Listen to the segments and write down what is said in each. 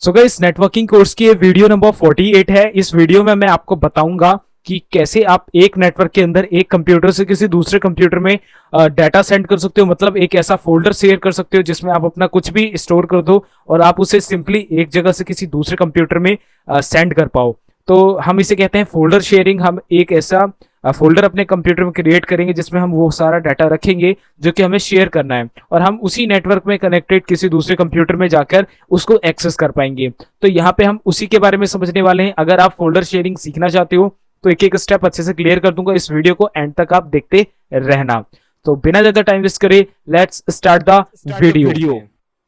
So guys, networking course की ये video number 48 है। इस वीडियो में मैं आपको बताऊंगा कि कैसे आप एक नेटवर्क के अंदर एक कंप्यूटर से किसी दूसरे कंप्यूटर में डाटा सेंड कर सकते हो। मतलब एक ऐसा फोल्डर शेयर कर सकते हो जिसमें आप अपना कुछ भी स्टोर कर दो और आप उसे सिंपली एक जगह से किसी दूसरे कंप्यूटर में सेंड कर पाओ। तो हम इसे कहते हैं फोल्डर शेयरिंग। हम एक ऐसा फोल्डर अपने कंप्यूटर में क्रिएट करेंगे जिसमें हम वो सारा डाटा रखेंगे जो कि हमें शेयर करना है, और हम उसी नेटवर्क में कनेक्टेड किसी दूसरे कंप्यूटर में जाकर उसको एक्सेस कर पाएंगे। तो यहाँ पे हम उसी के बारे में समझने वाले हैं। अगर आप फोल्डर शेयरिंग सीखना चाहते हो तो एक एक स्टेप अच्छे से क्लियर कर दूंगा। इस वीडियो को एंड तक आप देखते रहना। तो बिना ज्यादा टाइम वेस्ट करे let's start the video.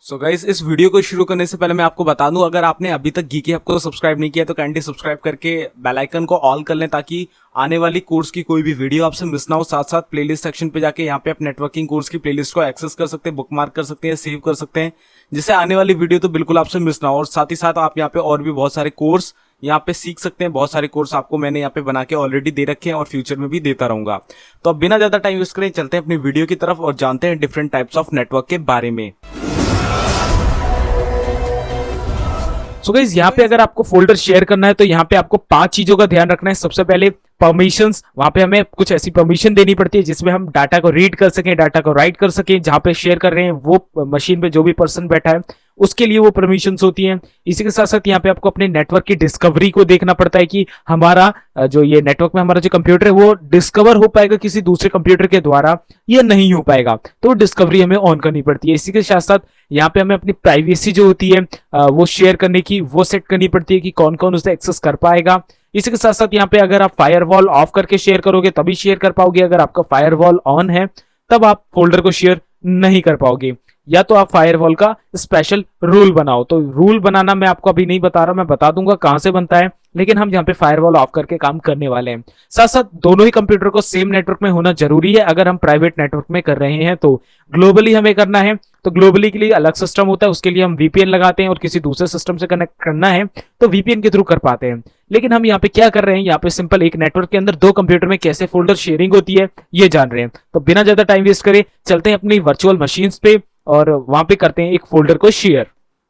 So guys, इस वीडियो को शुरू करने से पहले मैं आपको बता दूं, अगर आपने अभी तक गीकी हब को सब्सक्राइब नहीं किया तो काइंडली सब्सक्राइब करके बेल आइकन को ऑल कर लें ताकि आने वाली कोर्स की कोई भी वीडियो आपसे मिस ना हो। साथ साथ प्लेलिस्ट सेक्शन पे जाके यहाँ पे आप नेटवर्किंग कोर्स की प्लेलिस्ट को एक्सेस कर सकते हैं, बुकमार्क कर सकते हैं, सेव कर सकते हैं, जिससे आने वाली वीडियो तो बिल्कुल आपसे मिस ना हो। और साथ ही साथ आप यहाँ पे और भी बहुत सारे कोर्स यहाँ पे सीख सकते हैं। बहुत सारे कोर्स आपको मैंने यहाँ पे बना के ऑलरेडी दे रखे हैं और फ्यूचर में भी देता रहूंगा। तो अब बिना ज्यादा टाइम वेस्ट करें चलते हैं अपनी वीडियो की तरफ और जानते हैं डिफरेंट टाइप्स ऑफ नेटवर्क के बारे में। सो गाइस, यहाँ पे अगर आपको फोल्डर शेयर करना है तो यहाँ पे आपको 5 चीजों का ध्यान रखना है। सबसे पहले परमिशंस। वहां पे हमें कुछ ऐसी परमिशन देनी पड़ती है जिसमें हम डाटा को रीड कर सकें, डाटा को राइट कर सकें। जहां पे शेयर कर रहे हैं वो मशीन पे जो भी पर्सन बैठा है उसके लिए वो परमिशंस होती हैं। इसी के साथ साथ यहाँ पे आपको अपने नेटवर्क की डिस्कवरी को देखना पड़ता है कि हमारा जो ये नेटवर्क में हमारा जो कंप्यूटर है वो डिस्कवर हो पाएगा किसी दूसरे कंप्यूटर के द्वारा या नहीं हो पाएगा, तो डिस्कवरी हमें ऑन करनी पड़ती है। इसी के साथ साथ यहाँ पे हमें अपनी प्राइवेसी जो होती है वो शेयर करने की वो सेट करनी पड़ती है कि कौन कौन उसे एक्सेस कर पाएगा। इसी के साथ साथ यहाँ पे अगर आप फायरवॉल ऑफ करके शेयर करोगे तभी शेयर कर पाओगे। अगर आपका फायरवॉल ऑन है तब आप फोल्डर को शेयर नहीं कर पाओगे। या तो आप फायरवॉल का स्पेशल रूल बनाओ। तो रूल बनाना मैं आपको अभी नहीं बता रहा, मैं बता दूंगा कहां से बनता है, लेकिन हम यहाँ पे फायरवॉल ऑफ करके काम करने वाले हैं। साथ साथ दोनों ही कंप्यूटर को सेम नेटवर्क में होना जरूरी है। अगर हम प्राइवेट नेटवर्क में कर रहे हैं तो ग्लोबली हमें करना है, तो ग्लोबली के लिए अलग सिस्टम होता है, उसके लिए हम वीपीएन लगाते हैं, और किसी दूसरे सिस्टम से कनेक्ट करना है तो वीपीएन के थ्रू कर पाते हैं। लेकिन हम यहाँ पे क्या कर रहे हैं, यहाँ पे सिंपल एक नेटवर्क के अंदर दो कंप्यूटर में कैसे फोल्डर शेयरिंग होती है ये जान रहे हैं। तो बिना ज्यादा टाइम वेस्ट करे चलते हैं अपनी वर्चुअल मशीन्स पे और वहां पे करते हैं एक फोल्डर को शेयर।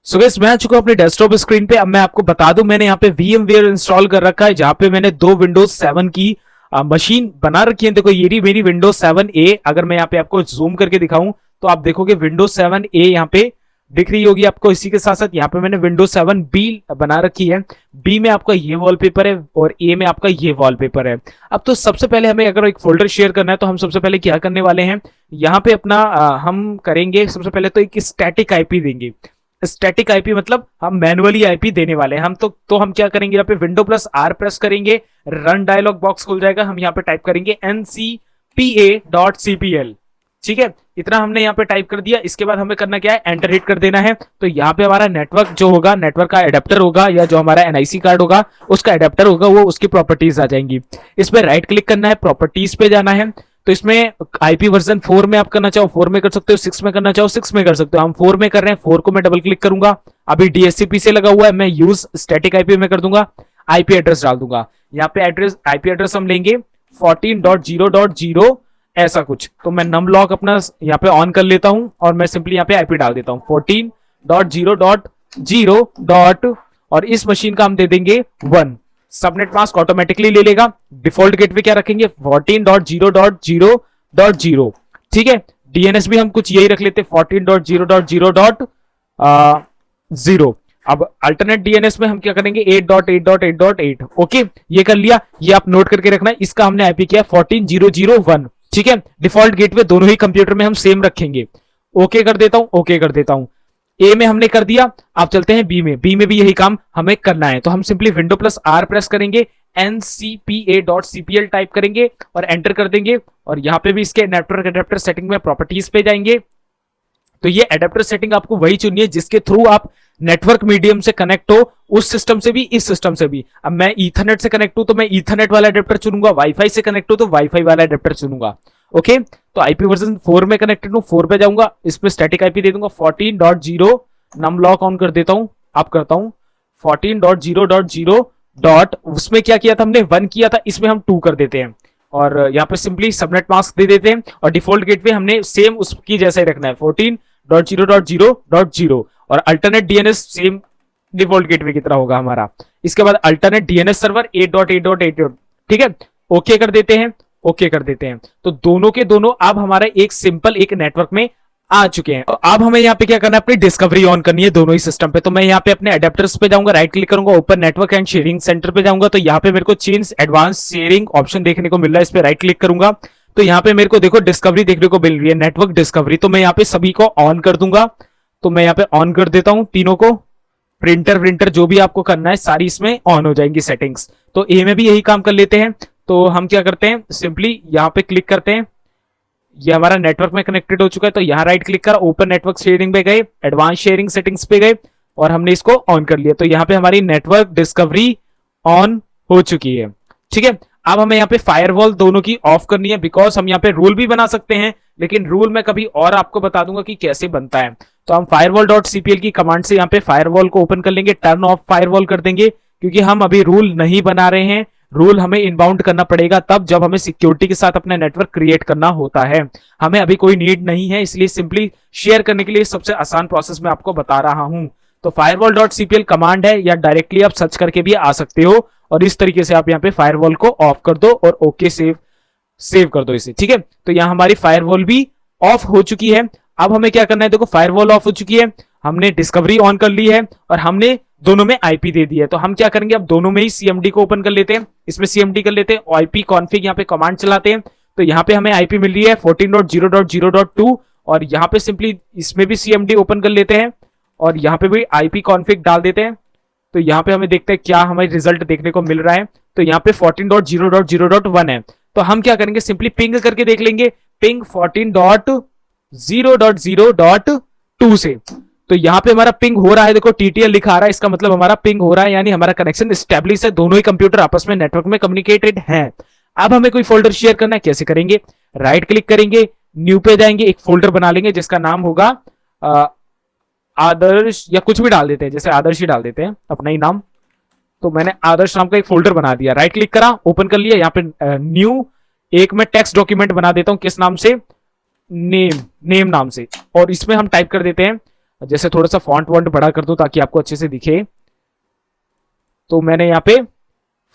सो गाइस, मैं आ चुका हूं अपने डेस्कटॉप स्क्रीन पे। अब मैं आपको बता दूं, मैंने यहाँ पे VMware इंस्टॉल कर रखा है जहां पे मैंने दो विंडोज 7 की मशीन बना रखी है। देखो ये रही मेरी विंडोज 7A। अगर मैं यहाँ पे आपको जूम करके दिखाऊं तो आप देखोगे विंडोज 7A यहाँ पे दिख रही होगी आपको। इसी के साथ साथ यहाँ पे मैंने विंडोज 7B बना रखी है। B में आपका ये वॉलपेपर है और A में आपका ये वॉलपेपर है। अब तो सबसे पहले हमें अगर एक फोल्डर शेयर करना है तो हम सबसे पहले क्या करने वाले हैं, यहाँ पे अपना हम करेंगे सबसे पहले तो एक स्टैटिक आईपी देंगे। स्टैटिक आईपी मतलब हम मैनुअली आईपी देने वाले हैं। हम तो हम क्या करेंगे, यहाँ पे विंडो प्लस R प्रेस करेंगे, रन डायलॉग बॉक्स खुल जाएगा। हम यहाँ पे टाइप करेंगे ncpa.cpl। ठीक है, इतना हमने यहाँ पे टाइप कर दिया। इसके बाद हमें करना क्या है, एंटर हिट कर देना है। तो यहाँ पे हमारा नेटवर्क जो होगा, नेटवर्क का एडेप्टर होगा या जो हमारा NIC कार्ड होगा उसका एडेप्टर होगा, वो उसकी प्रॉपर्टीज आ जाएंगी। इस पे राइट क्लिक करना है, प्रॉपर्टीज पे जाना है। तो इसमें IP वर्जन 4 में आप करना चाहो 4 में कर सकते हो, 6 में करना चाहो 6 में कर सकते हो। हम 4 में कर रहे हैं, 4 को मैं डबल क्लिक करूंगा। अभी DHCP से लगा हुआ है, मैं यूज स्टैटिक आईपी में कर दूंगा, IP एड्रेस डाल दूंगा। यहाँ पे IP एड्रेस हम लेंगे 14.0.0 ऐसा कुछ। तो मैं नम लॉक अपना यहाँ पे ऑन कर लेता हूं और मैं सिंपली यहाँ पे IP डाल देता हूं 14.0.0. और इस मशीन का हम दे देंगे 1। सबनेट मास्क ऑटोमेटिकली ले लेगा। डिफॉल्ट गेटवे क्या रखेंगे 14.0.0.0। ठीक है, DNS भी हम कुछ यही रख लेते 14.0.0.0। अब अल्टरनेट DNS में हम क्या करेंगे 8.8.8.8। ओके, ये कर लिया। ये आप नोट करके रखना है। इसका हमने IP किया 14.0.0.1। ठीक है, डिफॉल्ट गेटवे दोनों ही कंप्यूटर में हम सेम रखेंगे। ओके कर देता हूं, ओके कर देता हूं। A में हमने कर दिया। आप चलते हैं B में। B में भी यही काम हमें करना है। तो हम simply window plus R press करेंगे, ncpa.cpl टाइप करेंगे और एंटर कर देंगे। और यहाँ पे भी इसके नेटवर्क एडेप्टर सेटिंग में प्रॉपर्टीज पे जाएंगे। तो ये एडेप्टर सेटिंग आपको वही चुनिए जिसके थ्रू आप नेटवर्क मीडियम से कनेक्ट हो, उस सिस्टम से भी इस सिस्टम से भी। अब मैं ईथरनेट से कनेक्ट हूं तो मैं ईथरनेट वाला एडेप्टर चुनूंगा, वाईफाई से कनेक्ट हूं तो वाईफाई वाला एडेप्टर चुनूंगा। ओके, तो IP वर्जन 4 में कनेक्टेड हूं, 4 पे जाऊंगा, इसमें स्टैटिक IP दे दूंगा 14.0। नम लॉक ऑन कर देता हूं, आप करता हूं 14.0.0. उसमें क्या किया था हमने 1 किया था, इसमें हम 2 कर देते हैं। और यहाँ पे सिंपली सबनेट मास्क दे देते हैं और डिफॉल्ट गेटवे हमने सेम उसकी जैसा ही रखना है 14.0.0.0। और alternate DNS same default gateway की तरह होगा हमारा। इसके बाद अल्टरनेट डीएनएस सर्वर 8.8.8, ठीक है, ओके कर देते हैं, ओके कर देते हैं। तो दोनों के दोनों अब हमारा एक सिंपल एक नेटवर्क में आ चुके हैं। अब हमें यहाँ पे क्या करना है, अपनी डिस्कवरी ऑन करनी है दोनों ही सिस्टम पे। तो मैं यहाँ पे अपने एडेप्टर्स पे जाऊंगा, राइट क्लिक करूंगा, open network and sharing centre पे जाऊंगा। तो यहाँ पे मेरे को चेंज एडवांस शेयरिंग ऑप्शन देखने को मिल रहा है, इस पे राइट क्लिक करूंगा तो यहाँ पे मेरे को देखो डिस्कवरी देखने को मिल रही है, नेटवर्क डिस्कवरी। तो मैं यहाँ पे सभी को ऑन कर दूंगा। तो मैं यहाँ पे ऑन कर देता हूं तीनों को। प्रिंटर जो भी आपको करना है सारी इसमें ऑन हो जाएंगी सेटिंग्स। तो ए में भी यही काम कर लेते हैं। तो हम क्या करते हैं, सिंपली यहाँ पे क्लिक करते हैं, ये हमारा नेटवर्क में कनेक्टेड हो चुका है। तो यहाँ राइट क्लिक कर ओपन नेटवर्क शेयरिंग पे गए, एडवांस शेयरिंग सेटिंग्स पे गए और हमने इसको ऑन कर लिया। तो यहाँ पे हमारी नेटवर्क डिस्कवरी ऑन हो चुकी है, ठीक है। अब हमें यहाँ पे फायरवॉल दोनों की ऑफ करनी है, बिकॉज हम यहाँ पे रूल भी बना सकते हैं, लेकिन रूल मैं कभी और आपको बता दूंगा कि कैसे बनता है। तो हम firewall.cpl की कमांड से यहाँ पे फायरवॉल को ओपन कर लेंगे, टर्न ऑफ फायरवॉल कर देंगे, क्योंकि हम अभी रूल नहीं बना रहे हैं। रूल हमें इनबाउंड करना पड़ेगा तब जब हमें सिक्योरिटी के साथ अपना नेटवर्क क्रिएट करना होता है। हमें अभी कोई नीड नहीं है, इसलिए सिंपली शेयर करने के लिए सबसे आसान प्रोसेस मैं आपको बता रहा हूं। तो firewall.cpl कमांड है, या डायरेक्टली आप सर्च करके भी आ सकते हो और इस तरीके से आप यहाँ पे फायरवॉल को ऑफ कर दो और ओके सेव कर दो इसे, ठीक है। तो यहाँ हमारी फायरवॉल भी ऑफ हो चुकी है। अब हमें क्या करना है, देखो फायरवॉल ऑफ हो चुकी है, हमने डिस्कवरी ऑन कर ली है और हमने दोनों में आईपी दे दी है। तो हम क्या करेंगे, अब दोनों में ही सीएमडी को ओपन कर लेते हैं, इसमें सीएमडी कर लेते हैं, आईपी कॉन्फिग यहाँ पे कमांड चलाते हैं। तो यहाँ पे हमें आईपी मिल रही है 14.0.0.2 और यहाँ पे सिंपली इसमें भी सीएमडी ओपन कर लेते हैं और यहाँ पे भी आईपी कॉन्फिग डाल देते हैं। तो यहाँ पे हमें देखते हैं क्या हमें रिजल्ट देखने को मिल रहा है। तो यहाँ पे 14.0.0.1 है। तो हम क्या करेंगे, सिंपली पिंग करके देख लेंगे, पिंग 14.0.0.2 से। तो यहाँ पे हमारा पिंग हो रहा है, देखो टीटीएल लिखा आ रहा है, इसका मतलब हमारा पिंग हो रहा है, यानी हमारा कनेक्शन स्टेब्लिश है, दोनों ही कंप्यूटर आपस में नेटवर्क में कम्युनिकेटेड हैं। अब हमें कोई फोल्डर शेयर करना है, कैसे करेंगे, राइट क्लिक करेंगे, न्यू पे जाएंगे, एक फोल्डर बना लेंगे जिसका नाम होगा आदर्श, या कुछ भी डाल देते हैं, जैसे आदर्श ही डाल देते हैं अपना ही नाम। तो मैंने आदर्श नाम का एक फोल्डर बना दिया, राइट क्लिक करा, ओपन कर लिया। यहाँ पे न्यू एक मैं टेक्स्ट डॉक्यूमेंट बना देता हूं, किस नाम से, नेम नाम से, और इसमें हम टाइप कर देते हैं, जैसे थोड़ा सा फॉन्ट वॉन्ट बड़ा कर दो ताकि आपको अच्छे से दिखे। तो मैंने यहाँ पे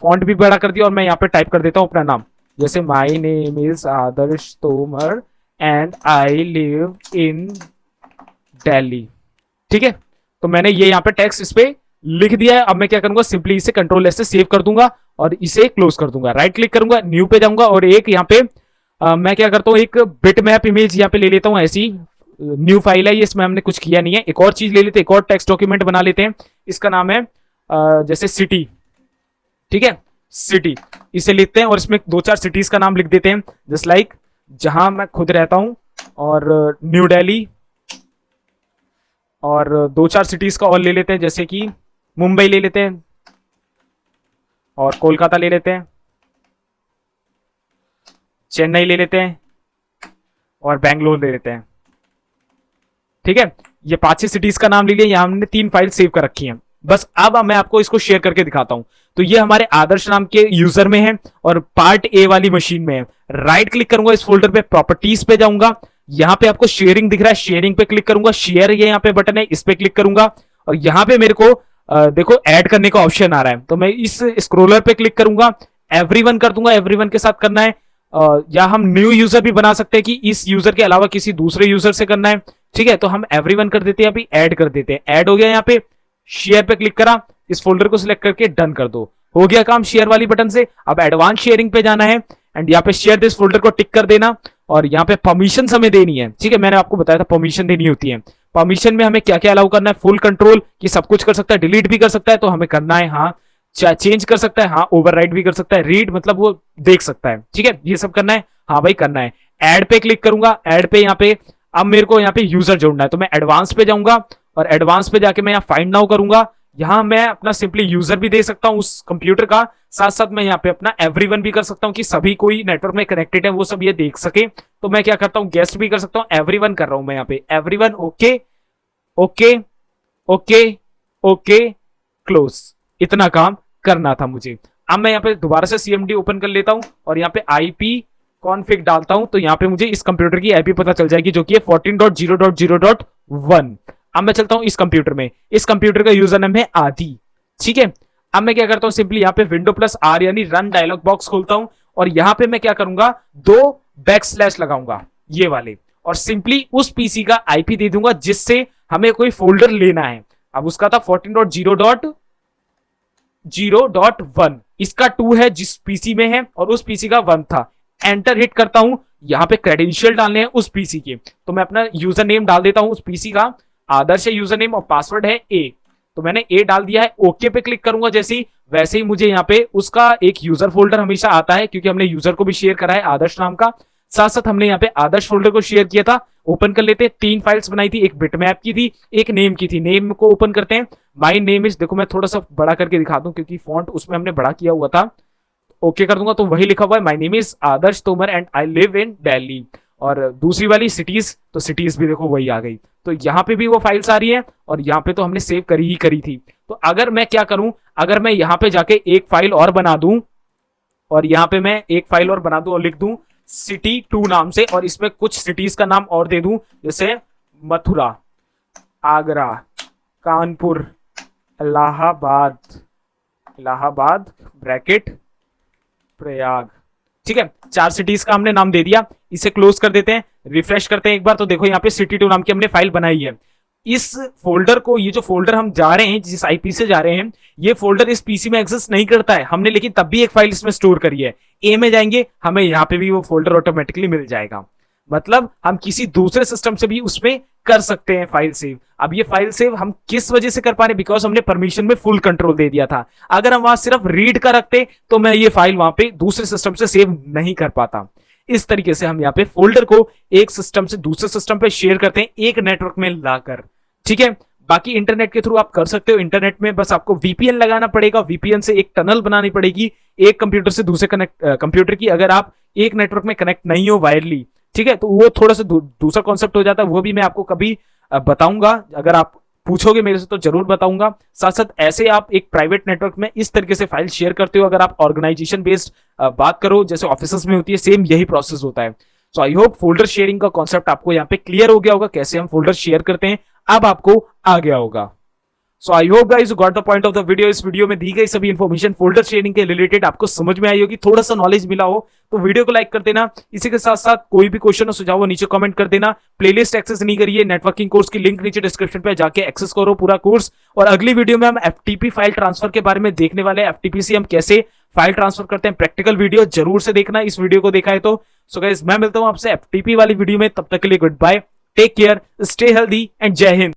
फॉन्ट भी बड़ा कर दिया और मैं यहाँ पे टाइप कर देता हूं अपना नाम, जैसे my name is Adarsh Tomar and I live in Delhi, ठीक है। तो मैंने ये यहाँ पे टेक्स्ट इस पे लिख दिया है। अब मैं क्या करूंगा, सिंपली इसे कंट्रोल एस से सेव कर दूंगा और इसे क्लोज कर दूंगा, राइट क्लिक करूंगा, न्यू पे जाऊंगा और एक यहाँ पे मैं क्या करता हूँ, एक बिट मैप इमेज यहाँ पे ले लेता हूँ, ऐसी न्यू फाइल है ये, इसमें हमने कुछ किया नहीं है। एक और चीज ले लेते हैं, एक और टेक्स्ट डॉक्यूमेंट बना लेते हैं, इसका नाम है जैसे सिटी, ठीक है, सिटी इसे लिखते हैं और इसमें 2-4 सिटीज का नाम लिख देते हैं, जस्ट लाइक जहां मैं खुद रहता हूं, और न्यू दिल्ली, और 2-4 सिटीज का और ले लेते हैं, जैसे कि मुंबई ले लेते हैं और कोलकाता ले लेते हैं, चेन्नई ले लेते हैं और बैंगलोर ले लेते हैं, ठीक है। ये 5-6 सिटीज का नाम ले लिया, यहां हमने 3 फाइल सेव कर रखी हैं। बस अब मैं आपको इसको शेयर करके दिखाता हूं। तो ये हमारे आदर्श नाम के यूजर में है और पार्ट ए वाली मशीन में है। राइट क्लिक करूंगा इस फोल्डर पे, प्रॉपर्टीज पे जाऊंगा, यहां पे आपको शेयरिंग दिख रहा है, शेयरिंग पे क्लिक करूंगा, शेयर ये यहाँ पे बटन है, इस पे क्लिक करूंगा और यहाँ पे मेरे को देखो ऐड करने का ऑप्शन आ रहा है। तो मैं इस स्क्रोलर पे क्लिक करूंगा, एवरीवन कर दूंगा, एवरीवन के साथ करना है, या हम न्यू यूजर भी बना सकते हैं कि इस यूजर के अलावा किसी दूसरे यूजर से करना है, ठीक है। तो हम एवरीवन कर देते हैं, अभी ऐड कर देते हैं, ऐड हो गया। यहाँ पे शेयर पे क्लिक करा, इस फोल्डर को सिलेक्ट करके डन कर दो, हो गया काम शेयर वाली बटन से। अब एडवांस शेयरिंग पे जाना है एंड यहाँ पे शेयर दिस फोल्डर को टिक कर देना और यहाँ पे परमिशन हमें देनी है, ठीक है। मैंने आपको बताया था परमिशन देनी होती है। परमिशन में हमें क्या क्या अलाउ करना है, फुल कंट्रोल कि सब कुछ कर सकता है, डिलीट भी कर सकता है, तो हमें करना है हाँ, चेंज कर सकता है हाँ, ओवरराइड भी कर सकता है, रीड मतलब वो देख सकता है, ठीक है, ये सब करना है हाँ भाई करना है। ऐड पे क्लिक करूंगा, ऐड पे यहाँ पे अब मेरे को यहाँ पे यूजर जोड़ना है, तो मैं एडवांस पे जाऊंगा और एडवांस पे जाके मैं यहाँ फाइंड नाउ करूंगा। यहाँ मैं अपना सिंपली यूजर भी दे सकता हूँ उस कंप्यूटर का, साथ साथ मैं यहाँ पे अपना एवरीवन भी कर सकता हूँ कि सभी कोई नेटवर्क में कनेक्टेड है वो सब ये देख सके। तो मैं क्या करता हूँ, गेस्ट भी कर सकता हूँ, एवरीवन कर रहा हूँ मैं यहाँ पे, everyone, okay okay okay okay close, इतना काम करना था मुझे। अब मैं यहाँ पे दोबारा से सीएमडी ओपन कर लेता हूँ और यहाँ पे आईपी कॉन्फिग डालता हूं, तो यहाँ पे मुझे इस कंप्यूटर की आईपी पता चल जाएगी जो कि है 14.0.0.1। अब मैं चलता हूं इस कंप्यूटर में, इस कंप्यूटर का यूजर नेम है आदि, ठीक है। अब मैं क्या करता हूं, सिंपली यहाँ पे विंडो प्लस आर यानी रन डायलॉग बॉक्स खोलता हूं और यहां पे मैं क्या करूंगा, 2 बैकस्लैश लगाऊंगा ये वाले, और सिंपली उस पीसी का आईपी दे दूंगा जिससे हमें कोई फोल्डर लेना है। अब उसका था 14.0.0.1, इसका 2 है जिस पीसी में है और उस पीसी का 1 था। एंटर हिट करता हूं, यहां पे क्रेडेंशियल डालने हैं उस पीसी के, तो मैं अपना यूजर नेम डाल देता हूं उस पीसी का, आदर्श यूजर नेम और पासवर्ड है ए, तो मैंने ए डाल दिया है। ओके पे क्लिक करूंगा जैसे ही, वैसे ही मुझे यहाँ पे उसका एक यूजर फोल्डर हमेशा आता है क्योंकि हमने यूजर को भी शेयर करा है आदर्श नाम का, साथ साथ हमने यहाँ पे आदर्श फोल्डर को शेयर किया था। ओपन कर लेते हैं, 3 फाइल्स बनाई थी, एक बिटमैप की थी, एक नेम की थी। नेम को ओपन करते हैं, माय नेम इज, देखो मैं थोड़ा सा बड़ा करके दिखा दूं क्योंकि फॉन्ट उसमें हमने बड़ा किया हुआ था। ओके कर दूंगा तो वही लिखा हुआ है, my name is Adarsh Tomar and I live in Delhi. और दूसरी वाली सिटीज, तो सिटीज भी देखो वही आ गई, तो यहाँ पे भी वो फाइल्स आ रही है और यहाँ पे तो हमने सेव करी थी। तो अगर मैं क्या करूं, अगर मैं यहाँ पे जाके एक फाइल और बना दूं और यहाँ पे मैं एक फाइल और बना दूं और लिख दूं सिटी 2 नाम से, और इसमें कुछ सिटीज का नाम और दे दूं जैसे मथुरा, आगरा, कानपुर, इलाहाबाद ब्रैकेट प्रयाग, ठीक है, 4 सिटीज का हमने नाम दे दिया। इसे क्लोज कर देते हैं, रिफ्रेश करते हैं एक बार, तो देखो यहाँ पे सिटी 2 नाम की हमने फाइल बनाई है। इस फोल्डर को, ये जो फोल्डर हम जा रहे हैं, जिस आईपी से जा रहे हैं, ये फोल्डर इस पीसी में एक्सेस नहीं करता है हमने, लेकिन तब भी एक फाइल इसमें स्टोर करी है। ए में जाएंगे, हमें यहाँ पे भी वो फोल्डर ऑटोमेटिकली मिल जाएगा, मतलब हम किसी दूसरे सिस्टम से भी उसमें कर सकते हैं फाइल सेव। अब ये फाइल सेव हम किस वजह से कर पा रहे हैं, बिकॉज हमने परमिशन में फुल कंट्रोल दे दिया था। अगर हम वहां सिर्फ रीड का रखते तो मैं ये फाइल वहां पे दूसरे सिस्टम से सेव नहीं कर पाता। इस तरीके से हम यहाँ पे फोल्डर को एक सिस्टम से दूसरे सिस्टम पे शेयर करते हैं, एक नेटवर्क में लाकर, ठीक है। बाकी इंटरनेट के थ्रू आप कर सकते हो, इंटरनेट में बस आपको वीपीएन लगाना पड़ेगा, वीपीएन से एक टनल बनानी पड़ेगी एक कंप्यूटर से दूसरे कंप्यूटर की, अगर आप एक नेटवर्क में कनेक्ट नहीं हो वायरली, ठीक है, तो वो थोड़ा सा दूसरा कॉन्सेप्ट हो जाता है, वो भी मैं आपको कभी बताऊंगा, अगर आप पूछोगे मेरे से तो जरूर बताऊंगा। साथ साथ ऐसे आप एक प्राइवेट नेटवर्क में इस तरीके से फाइल शेयर करते हो, अगर आप ऑर्गेनाइजेशन बेस्ड बात करो जैसे ऑफिस में होती है, सेम यही प्रोसेस होता है। सो आई होप फोल्डर शेयरिंग का कॉन्सेप्ट आपको यहाँ पे क्लियर हो गया होगा, कैसे हम फोल्डर शेयर करते हैं अब आपको आ गया होगा। So I hope guys you got the point of the video. इस वीडियो में दी गई सभी इंफॉर्मेशन फोल्डर शेयरिंग के रिलेटेड आपको समझ में आई होगी, थोड़ा सा नॉलेज मिला हो तो वीडियो को लाइक कर देना। इसी के साथ साथ कोई भी क्वेश्चन हो सुझाव हो नीचे कमेंट कर देना। प्लेलिस्ट एक्सेस नहीं करिए, नेटवर्किंग कोर्स की लिंक नीचे डिस्क्रिप्शन पे जाके एक्सेस करो पूरा कोर्स। और अगली वीडियो में हम एफटीपी फाइल ट्रांसफर के बारे में देखने वाले हैं, एफटीपी से हम कैसे फाइल ट्रांसफर करते हैं, प्रैक्टिकल वीडियो जरूर से देखना इस वीडियो को देखा है तो। सो गाइस मैं मिलता हूं आपसे एफटीपी वाली वीडियो में, तब तक के लिए good bye, take care, stay healthy and Jai Hind.